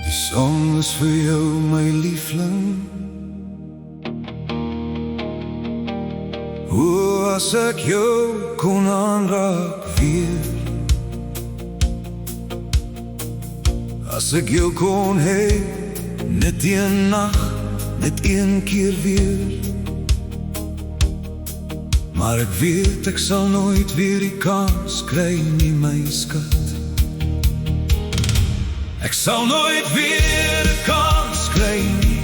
Die song is vir jou, my liefling. O, as ek jou kon aanraak weer, as ek jou kon hê, net een nacht, net een keer weer. Maar ek weet ek sal nooit weer die kans kry nie, my skat. Ek sal nooit weer die kans kry nie,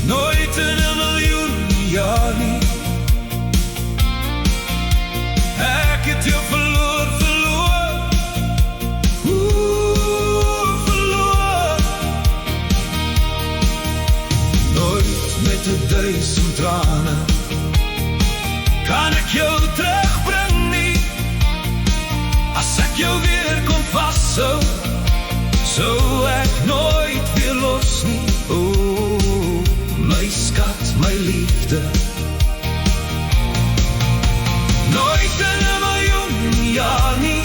nooit in 'n miljoen jaar nie. Ek het jou verloor, verloor. Nooit met 1000 trane kan ek jou terugbring nie. As ek jou weer kon vashou, sou ek nooit weer los nie. O, my skat, my liefde. Nooit in 'n miljoen jaar nie.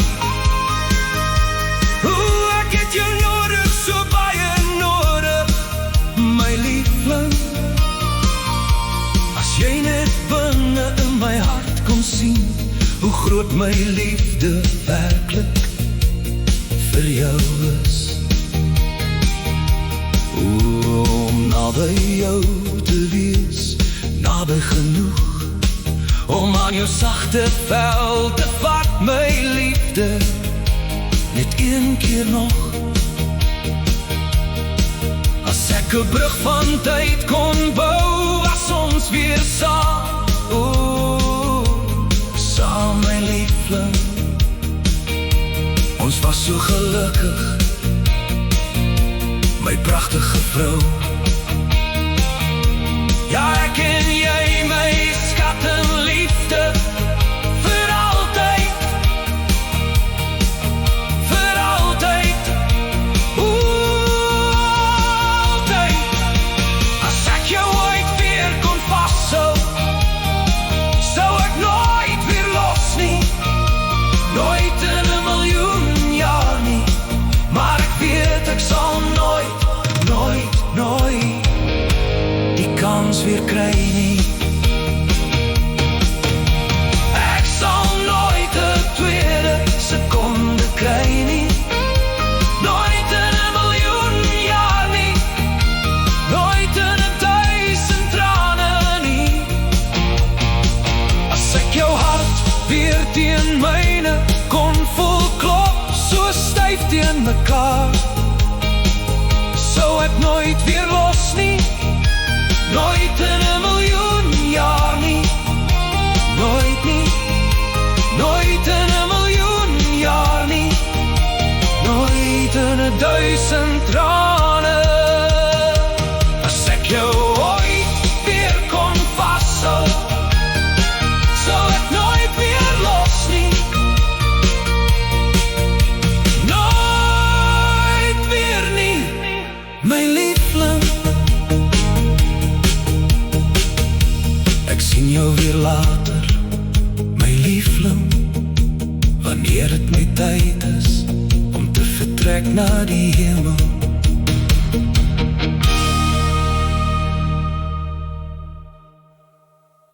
O, ek het jou nodig, so baie nodig, my liefling. As jy net binne in my hart kon sien hoe groot my liefde werklik vir jou is. Om naby jou te wees, naby genoeg om aan jou sagte vel te vat, my liefde, net een keer nog. As ek 'n brug van tyd kon bou, was ons weer saam. O, saam, my liefling. Ons was so gelukkig, my pragtige vrou. Ja, ek en jy, my skat en liefde, vir altyd, vir altyd. O, altyd. As ek jou ooit weer kon vashou, sou ek nooit weer los nie. Nooit in 'n miljoen jaar nie. Maar ek weet ek sal nooit, nooit, nooit die kans weer kry nie. Ek sal nooit 'n tweede sekonde kry nie. Nooit in 'n miljoen jaar nie. Nooit in 1000 trane nie. As ek jou hart weer teen myne kon voel klop, so styf teen mekaar, sou ek nooit weer los nie. Nooit in 'n miljoen jaar nie. Nooit nie. Nooit in 'n miljoen jaar nie. Nooit in 1000 trane. As ek jou ooit weer kon vashou, sou ek nooit weer los nie. Nooit weer nie, my liefling. Ek sien jou weer later, my liefling, wanneer het my tyd is om te vertrek na die hemel.